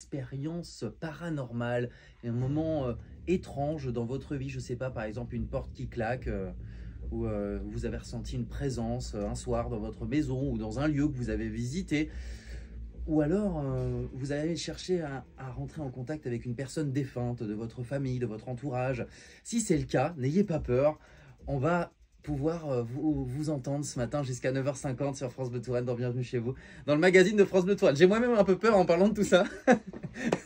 Expérience paranormale, un moment étrange dans votre vie, je sais pas, par exemple une porte qui claque, ou vous avez ressenti une présence un soir dans votre maison ou dans un lieu que vous avez visité, ou alors vous avez cherché à rentrer en contact avec une personne défunte de votre famille, de votre entourage. Si c'est le cas, n'ayez pas peur, on va pouvoir vous entendre ce matin jusqu'à 9h50 sur France Bleu Touraine dans Bienvenue chez vous, dans le magazine de France Bleu Touraine. J'ai moi-même un peu peur en parlant de tout ça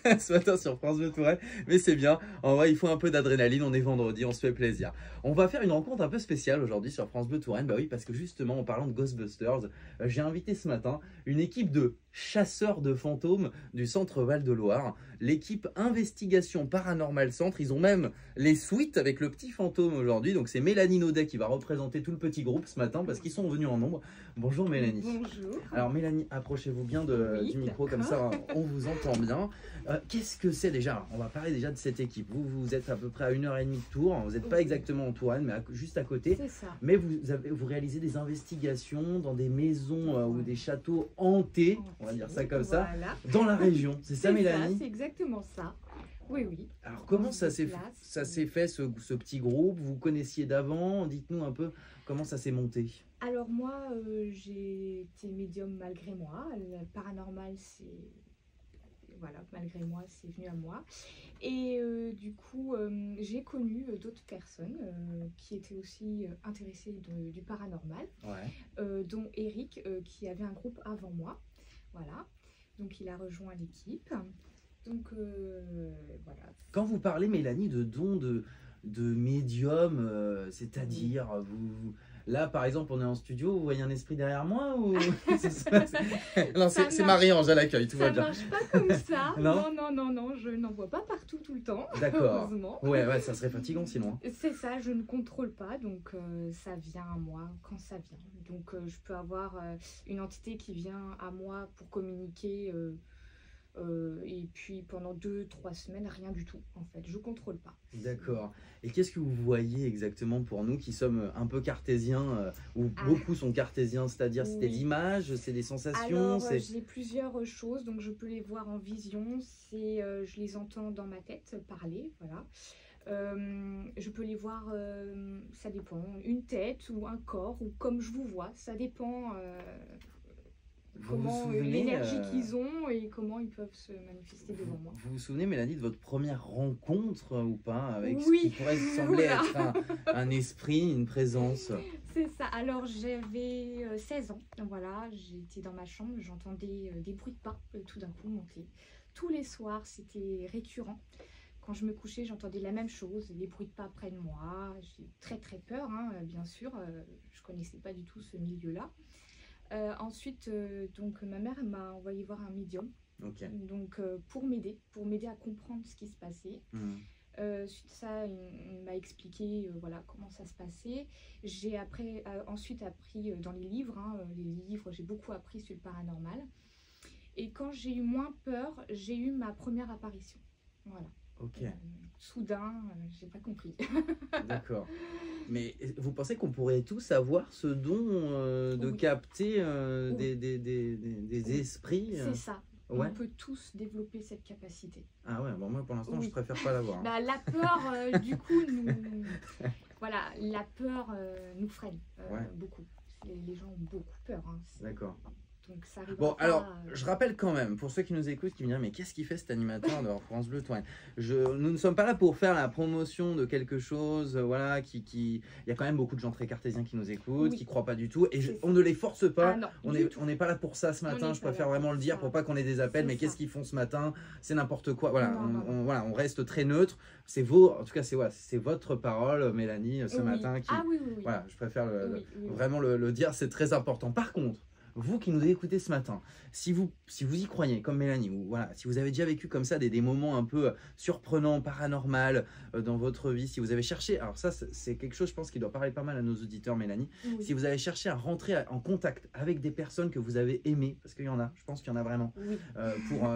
ce matin sur France Bleu Touraine, mais c'est bien. En vrai, il faut un peu d'adrénaline, on est vendredi, on se fait plaisir. On va faire une rencontre un peu spéciale aujourd'hui sur France Bleu Touraine. Bah oui, parce que justement, en parlant de Ghostbusters, j'ai invité ce matin une équipe de chasseurs de fantômes du centre Val-de-Loire, l'équipe Investigation Paranormal Centre. Ils ont même les suites avec le petit fantôme aujourd'hui. Donc c'est Mélanie Naudet qui va représenter tout le petit groupe ce matin parce qu'ils sont venus en nombre. Bonjour Mélanie. Bonjour. Alors Mélanie, approchez-vous bien du micro, comme ça on vous entend bien. Qu'est-ce que c'est déjà? On va parler déjà de cette équipe. Vous êtes à peu près à 1h30 de Tours. Vous n'êtes pas exactement en Touraine, mais juste à côté. C'est ça. Mais vous réalisez des investigations dans des maisons ou des châteaux hantés, on va dire ça comme ça, dans la région. C'est ça Mélanie? C'est exactement ça. Oui, oui. Alors comment ça s'est fait ce petit groupe? Vous connaissiez d'avant? Dites-nous un peu comment ça s'est monté. Alors moi, j'ai été médium malgré moi. Le paranormal, c'est... Voilà, malgré moi, c'est venu à moi. Et du coup, j'ai connu d'autres personnes qui étaient aussi intéressées du paranormal, dont Eric, qui avait un groupe avant moi. Voilà, donc il a rejoint l'équipe. Donc voilà. Quand vous parlez, Mélanie, de dons de médium, c'est-à-dire là, par exemple, on est en studio, vous voyez un esprit derrière moi ou Non, c'est Marie-Ange à l'accueil, tout va bien. Ça marche pas comme ça. Non, je n'en vois pas partout tout le temps. D'accord. Ouais, ça serait fatigant sinon. C'est ça, je ne contrôle pas, donc ça vient à moi quand ça vient. Donc je peux avoir une entité qui vient à moi pour communiquer. Et puis pendant 2-3 semaines, rien du tout en fait, je contrôle pas. D'accord. Et qu'est-ce que vous voyez exactement pour nous qui sommes un peu cartésiens, ou beaucoup sont cartésiens, c'est-à-dire c'est des images, c'est des sensations? Alors j'ai plusieurs choses, donc je peux les voir en vision, je les entends dans ma tête parler, voilà. Je peux les voir, ça dépend, une tête ou un corps, ou comme je vous vois, ça dépend. Comment l'énergie qu'ils ont et comment ils peuvent se manifester devant moi. Vous vous souvenez, Mélanie, de votre première rencontre ou pas avec ce qui Oui. pourrait sembler être un esprit, une présence? C'est ça. Alors j'avais 16 ans, voilà, j'étais dans ma chambre, j'entendais des bruits de pas tout d'un coup monter. Tous les soirs, c'était récurrent. Quand je me couchais, j'entendais la même chose, les bruits de pas près de moi. J'ai très peur, hein, bien sûr, je connaissais pas du tout ce milieu-là. Ensuite, donc ma mère m'a envoyé voir un médium, donc pour m'aider à comprendre ce qui se passait. Suite à ça, il m'a expliqué voilà comment ça se passait. J'ai ensuite appris dans les livres, j'ai beaucoup appris sur le paranormal. Et quand j'ai eu moins peur, j'ai eu ma première apparition. Voilà. Soudain, j'ai pas compris. D'accord. Mais vous pensez qu'on pourrait tous avoir ce don de capter des esprits? C'est ça. On peut tous développer cette capacité. Ah ouais, bon, moi pour l'instant je préfère pas l'avoir. Bah, la peur, du coup, voilà, la peur nous freine beaucoup. Les gens ont beaucoup peur. Hein. D'accord. Donc ça bon, alors, je rappelle quand même, pour ceux qui nous écoutent, qui me disent, mais qu'est-ce qu'il fait cet animateur de France Bleu Touraine? Nous ne sommes pas là pour faire la promotion de quelque chose, voilà, il y a quand même beaucoup de gens très cartésiens qui nous écoutent, qui ne croient pas du tout, et on ne les force pas, on n'est pas là pour ça ce matin, je préfère vraiment le dire, pour pas qu'on ait des appels, mais qu'est-ce qu'ils font ce matin? C'est n'importe quoi, voilà, on reste très neutre, en tout cas c'est votre parole, Mélanie, ce matin, voilà, je préfère vraiment le dire, c'est très important. Par contre, vous qui nous écoutez ce matin, si vous y croyez, comme Mélanie, ou voilà, si vous avez déjà vécu comme ça des moments un peu surprenants, paranormaux dans votre vie, si vous avez cherché, alors ça c'est quelque chose je pense qui doit parler pas mal à nos auditeurs, Mélanie, si vous avez cherché à rentrer en contact avec des personnes que vous avez aimées, parce qu'il y en a, je pense qu'il y en a vraiment,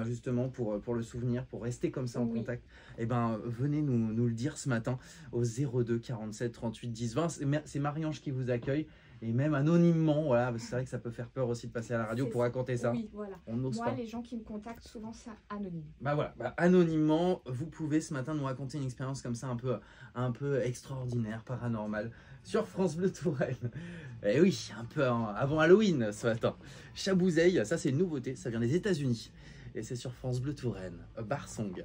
justement pour le souvenir, pour rester comme ça en contact, et ben venez nous le dire ce matin au 02 47 38 10 20, c'est Marie-Ange qui vous accueille. et même anonymement, voilà, parce que c'est vrai que ça peut faire peur aussi de passer à la radio pour raconter ça. Oui, voilà. On n'ose Moi, pas. les gens qui me contactent, souvent, c'est anonyme. Bah voilà, anonymement, vous pouvez ce matin nous raconter une expérience comme ça un peu extraordinaire, paranormale, sur France Bleu Touraine. Et oui, un peu avant Halloween ce matin. Chabouzeille, ça c'est une nouveauté, ça vient des États-Unis. Et c'est sur France Bleu Touraine, Barsong.